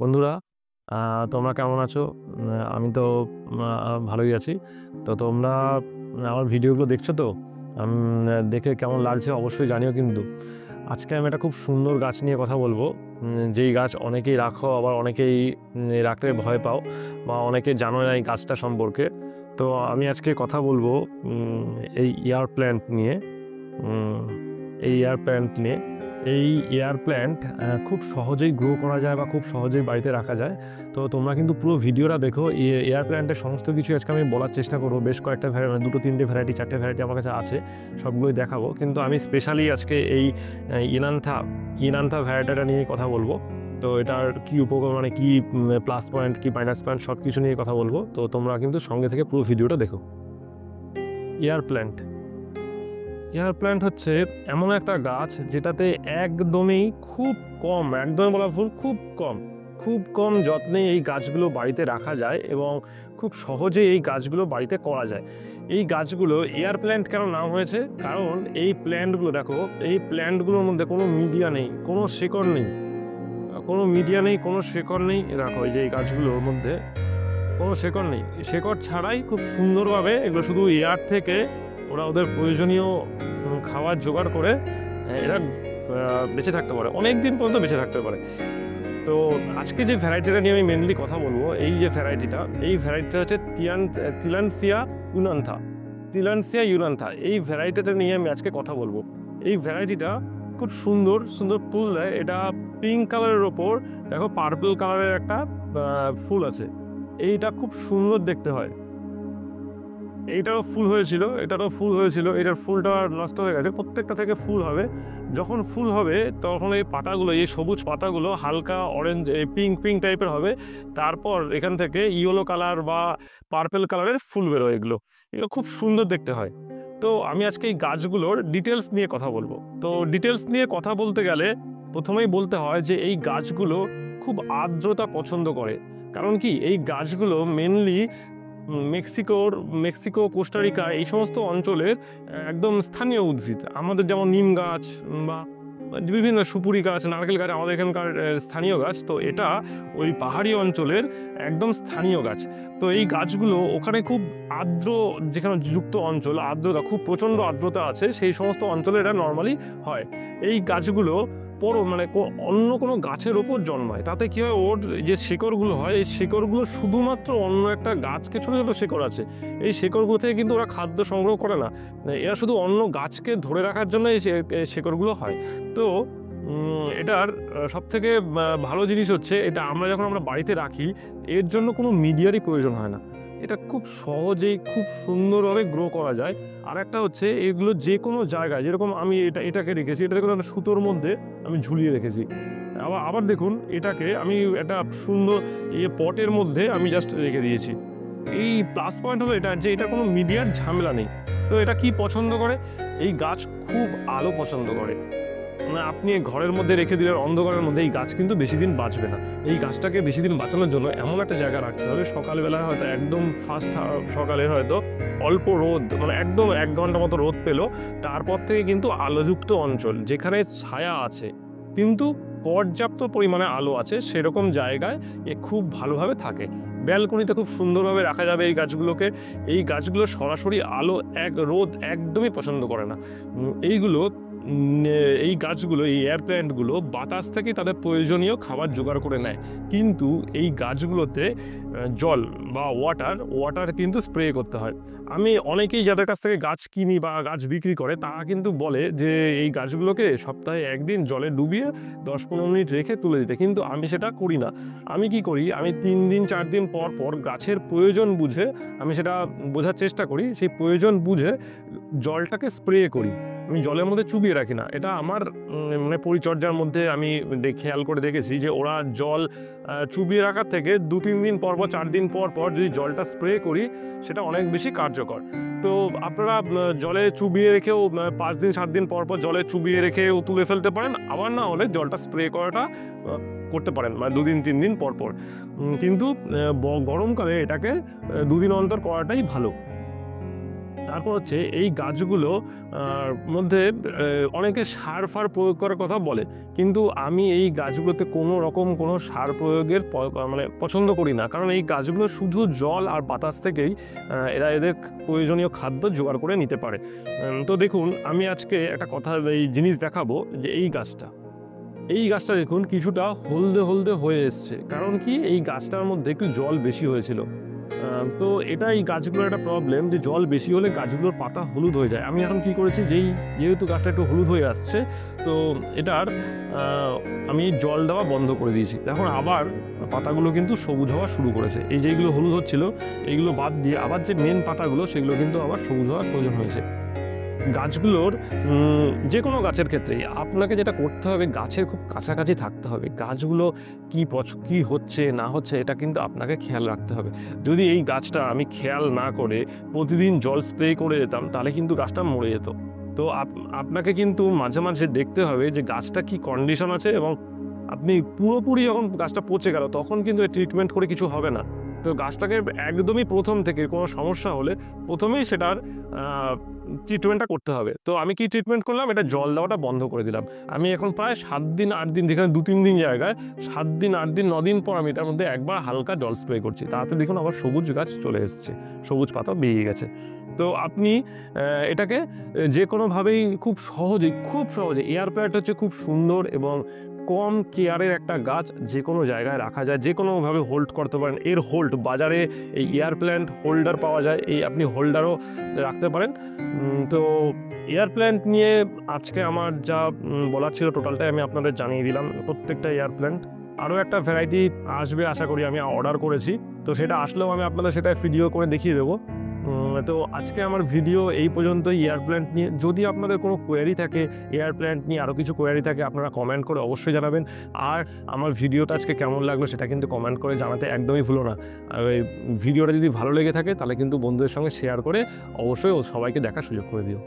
বন্ধুরা, তোমরা কেমন আছো? আমি তো ভালোই আছি। তো তোমরা আমার ভিডিওগুলো দেখছো তো? দেখে কেমন লাগছে অবশ্যই জানিও কিন্তু। আজকে আমি একটা খুব সুন্দর গাছ নিয়ে কথা বলবো, যেই গাছ অনেকেই রাখো, আবার অনেকেই রাখতে ভয় পাও, বা অনেকে জানো না এই গাছটা সম্পর্কে। তো আমি আজকে কথা বলবো এই এয়ার প্ল্যান্ট নিয়ে। উম, এই এয়ার প্ল্যান্ট নিয়ে এই এয়ার প্ল্যান্ট খুব সহজেই গ্রো করা যায় বা খুব সহজেই বাড়িতে রাখা যায়। তো তোমরা কিন্তু পুরো ভিডিওটা দেখো। এয়ার প্ল্যান্টের সমস্ত কিছু আজকে আমি বলার চেষ্টা করবো। বেশ কয়েকটা ভ্যারাইটি, দুটো তিনটে ভ্যারাইটি, চারটে ভ্যারাইটি আমার কাছে আছে, সবগুলোই দেখাবো। কিন্তু আমি স্পেশালি আজকে এই ইনান্থা ইনান্থা ভ্যারাইটিটা নিয়ে কথা বলবো। তো এটার কি উপকার, মানে কি প্লাস পয়েন্ট, কি মাইনাস পয়েন্ট, সব কিছু নিয়ে কথা বলবো। তো তোমরা কিন্তু সঙ্গে থেকে পুরো ভিডিওটা দেখো। এয়ার প্ল্যান্ট এয়ার প্ল্যান্ট হচ্ছে এমন একটা গাছ যেটাতে একদমই খুব কম, একদমই বলা ভুল, খুব কম যত্নে এই গাছগুলো বাড়িতে রাখা যায় এবং খুব সহজে এই গাছগুলো বাড়িতে করা যায়। এই গাছগুলো এয়ার প্ল্যান্ট কেন নাম হয়েছে? কারণ এই প্ল্যান্টগুলো দেখো, এই প্ল্যান্টগুলোর মধ্যে কোনো মিডিয়া নেই, কোনো শেকড় নেই, কোনো শেকড় নেই। দেখো এই যে এই গাছগুলোর মধ্যে কোনো শেকড় নেই, শেকড় ছাড়াই খুব সুন্দরভাবে এগুলো শুধু এয়ার থেকে ওরা ওদের প্রয়োজনীয় খাবার জোগাড় করে এরা বেঁচে থাকতে পারে, অনেক দিন পর্যন্ত বেঁচে থাকতে পারে। তো আজকে যে ভ্যারাইটিটা নিয়ে আমি মেনলি কথা বলবো, এই ভ্যারাইটিটা হচ্ছে তিলানসিয়া ইউনান্থা। এই ভ্যারাইটিটা নিয়ে আমি আজকে কথা বলবো। এই ভ্যারাইটিটা খুব সুন্দর সুন্দর ফুল দেয়। এটা পিঙ্ক কালারের ওপর দেখো পার্পল কালারের একটা ফুল আছে। এইটা খুব সুন্দর দেখতে হয়। এটারও ফুল হয়েছিল, এটার ফুলটা নষ্ট হয়ে গেছে। প্রত্যেকটা থেকে ফুল হবে। যখন ফুল হবে তখন এই পাতাগুলো, এই সবুজ পাতাগুলো হালকা অরেঞ্জ, এই পিঙ্ক পিঙ্ক টাইপের হবে। তারপর এখান থেকে ইয়েলো কালার বা পার্পেল কালারের ফুল বেরোয়। এগুলো এগুলো খুব সুন্দর দেখতে হয়। তো আমি আজকে এই গাছগুলোর ডিটেলস নিয়ে কথা বলবো। তো ডিটেলস নিয়ে কথা বলতে গেলে প্রথমেই বলতে হয় যে এই গাছগুলো খুব আর্দ্রতা পছন্দ করে। কারণ কি, এই গাছগুলো মেনলি মেক্সিকো, কোস্টারিকা এই সমস্ত অঞ্চলের একদম স্থানীয় উদ্ভিদ। আমাদের যেমন নিম গাছ বা বিভিন্ন সুপুরি গাছ, নারকেল গাছ আমাদের এখানকার স্থানীয় গাছ। তো এটা ওই পাহাড়ি অঞ্চলের একদম স্থানীয় গাছ। তো এই গাছগুলো ওখানে খুব আর্দ্র, যেখানে যুক্ত অঞ্চল, আর্দ্রতা খুব প্রচণ্ড আর্দ্রতা আছে, সেই সমস্ত অঞ্চলে এটা নর্মালি হয়। এই গাছগুলো অন্য কোনো গাছের ওপর জন্মায়। তাতে কি হয়, ওর যে শিকড়গুলো হয়, এই শিকড়গুলো শুধুমাত্র অন্য একটা গাছকে, ছোটো ছোটো শিকড় আছে, এই শিকড়গুলো থেকে কিন্তু ওরা খাদ্য সংগ্রহ করে না। এরা শুধু অন্য গাছকে ধরে রাখার জন্য এই শিকড়গুলো হয়। তো এটার সবথেকে ভালো জিনিস হচ্ছে, এটা আমরা বাড়িতে রাখি, এর জন্য কোনো মিডিয়ারই প্রয়োজন হয় না। এটা খুব সহজেই খুব সুন্দরভাবে গ্রো করা যায়। আর একটা হচ্ছে, এগুলো যে কোনো জায়গায়, যেরকম আমি এটাকে রেখেছি, এটা দেখুন একটা সুতোর মধ্যে আমি ঝুলিয়ে রেখেছি। আবার দেখুন, এটাকে আমি একটা সুন্দর পটের মধ্যে আমি জাস্ট রেখে দিয়েছি। এই প্লাস পয়েন্ট হলো এটা, যে এটা কোনো মিডিয়ার ঝামেলা নেই। তো এটা কি পছন্দ করে? এই গাছ খুব আলো পছন্দ করে। আপনি ঘরের মধ্যে রেখে দিলে, অন্ধকারের মধ্যে এই গাছ কিন্তু বেশি দিন বাঁচবে না। এই গাছটাকে বেশি দিন বাঁচানোর জন্য এমন একটা জায়গা রাখতে হবে, সকালবেলায় হয়তো একদম ফার্স্ট সকালে হয়তো অল্প রোদ, মানে একদম 1 ঘন্টা মতো রোদ পেলো। তারপর থেকে কিন্তু আলোযুক্ত অঞ্চল, যেখানে ছায়া আছে কিন্তু পর্যাপ্ত পরিমাণে আলো আছে, সেরকম জায়গায় এ খুব ভালোভাবে থাকে। ব্যালকনিতে খুব সুন্দরভাবে রাখা যাবে এই গাছগুলোকে। এই গাছগুলো সরাসরি আলো, রোদ একদমই পছন্দ করে না। এইগুলো এই গাছগুলো, এই এয়ার প্ল্যান্টগুলো বাতাস থেকে তাদের প্রয়োজনীয় খাবার জোগাড় করে নেয়। কিন্তু এই গাছগুলোতে জল বা ওয়াটার কিন্তু স্প্রে করতে হয়। আমি অনেকেই যাদের কাছ থেকে গাছ কিনি বা গাছ বিক্রি করে, তারা কিন্তু বলে যে এই গাছগুলোকে সপ্তাহে একদিন জলে ডুবিয়ে 10-15 মিনিট রেখে তুলে দিতে। কিন্তু আমি সেটা করি না। আমি কি করি, আমি 3 দিন 4 দিন পর পর গাছের প্রয়োজন বুঝে আমি সেটা বোঝার চেষ্টা করি, সেই প্রয়োজন বুঝে জলটাকে স্প্রে করি। আমি জলের মধ্যে চুবিয়ে রাখি না। এটা আমার পরিচর্যার মধ্যে আমি খেয়াল করে দেখেছি যে ওরা জল চুবিয়ে রাখার থেকে 2-3 দিন পর পর, 4 দিন পর পর যদি জলটা স্প্রে করি, সেটা অনেক বেশি কার্যকর। তো আপনারা জলে চুবিয়ে রেখেও 5 দিন 7 দিন পর পর জলে চুবিয়ে রেখেও তুলে ফেলতে পারেন। আবার না হলে জলটা স্প্রে করাটা করতে পারেন, মানে 2 দিন 3 দিন পর পর। কিন্তু গরমকালে এটাকে 2 দিন অন্তর করাটাই ভালো। তারপর হচ্ছে এই গাছগুলো মধ্যে অনেকে সার ফার প্রয়োগ করার কথা বলে, কিন্তু আমি এই গাছগুলোতে কোনো রকম কোনো সার প্রয়োগের মানে পছন্দ করি না, কারণ এই গাছগুলো শুধু জল আর বাতাস থেকেই এরা এদের প্রয়োজনীয় খাদ্য জোগাড় করে নিতে পারে। তো দেখুন, আমি আজকে একটা কথা এই জিনিস দেখাবো যে এই গাছটা দেখুন কিছুটা হলদে হলদে হয়ে এসছে, কারণ কি এই গাছটার মধ্যে একটু জল বেশি হয়েছিল। তো এটা এই গাছগুলোর একটা প্রবলেম যে জল বেশি হলে গাছগুলোর পাতা হলুদ হয়ে যায়। আমি এখন কি করেছি, যেহেতু গাছটা একটু হলুদ হয়ে আসছে, তো এটার আমি জল দেওয়া বন্ধ করে দিয়েছি। এখন আবার পাতাগুলো কিন্তু সবুজ হওয়া শুরু করেছে। এই যেগুলো হলুদ হচ্ছিল এইগুলো বাদ দিয়ে আবার যে মেন পাতাগুলো সেগুলো কিন্তু আবার সবুজ হওয়ার প্রয়োজন হয়েছে। গাছগুলোর যে কোনো গাছের ক্ষেত্রেই আপনাকে যেটা করতে হবে, গাছের খুব কাছাকাছি থাকতে হবে। গাছগুলো কি হচ্ছে না হচ্ছে এটা কিন্তু আপনাকে খেয়াল রাখতে হবে। যদি এই গাছটা আমি খেয়াল না করে প্রতিদিন জল স্প্রে করে যেতাম, তাহলে কিন্তু গাছটা মরে যেত। তো আপনাকে কিন্তু মাঝে মাঝে দেখতে হবে যে গাছটা কি কন্ডিশন আছে, এবং আপনি পুরোপুরি যখন গাছটা পচে গেল তখন কিন্তু ট্রিটমেন্ট করে কিছু হবে না। তো গাছটাকে একদমই প্রথম থেকে কোনো সমস্যা হলে প্রথমেই সেটার ট্রিটমেন্টটা করতে হবে। তো আমি কি ট্রিটমেন্ট করলাম, এটা জল দেওয়াটা বন্ধ করে দিলাম। আমি এখন প্রায় 7 দিন 8 দিন, যেখানে 2-3 দিন জায়গায় 7 দিন 8 দিন 9 দিন পর আমি এটার মধ্যে একবার হালকা জল স্প্রে করছি। তাতে দেখুন আবার সবুজ গাছ চলে এসছে, সবুজ পাতা বেরিয়ে গেছে। তো আপনি এটাকে যে কোনোভাবেই খুব সহজে এয়ার প্ল্যান্ট হচ্ছে খুব সুন্দর এবং কম কেয়ারের একটা গাছ, যে কোনো জায়গায় রাখা যায়, যে কোনোভাবে হোল্ড করতে পারেন। এর হোল্ড বাজারে এই এয়ার প্ল্যান্ট হোল্ডার পাওয়া যায়, এই আপনি হোল্ডারও রাখতে পারেন। তো এয়ার প্ল্যান্ট নিয়ে আজকে আমার যা বলার ছিল টোটালটাই আমি আপনাদের জানিয়ে দিলাম, প্রত্যেকটা এয়ার প্ল্যান্ট। আরও একটা ভ্যারাইটি আসবে আশা করি, আমি অর্ডার করেছি, তো সেটা আসলেও আমি আপনাদের সেটা ভিডিও করে দেখিয়ে দেবো। তো আজকে আমার ভিডিও এই পর্যন্তই এয়ার প্ল্যান্ট নিয়ে। যদি আপনাদের কোনো কোয়ারি থাকে এয়ার প্ল্যান্ট নিয়ে, আরও কিছু কোয়ারি থাকে, আপনারা কমেন্ট করে অবশ্যই জানাবেন। আর আমার ভিডিওটা আজকে কেমন লাগলো সেটা কিন্তু কমেন্ট করে জানাতে একদমই ভুলো না। আর এই ভিডিওটা যদি ভালো লেগে থাকে তাহলে কিন্তু বন্ধুদের সঙ্গে শেয়ার করে অবশ্যই সবাইকে দেখার সুযোগ করে দিও।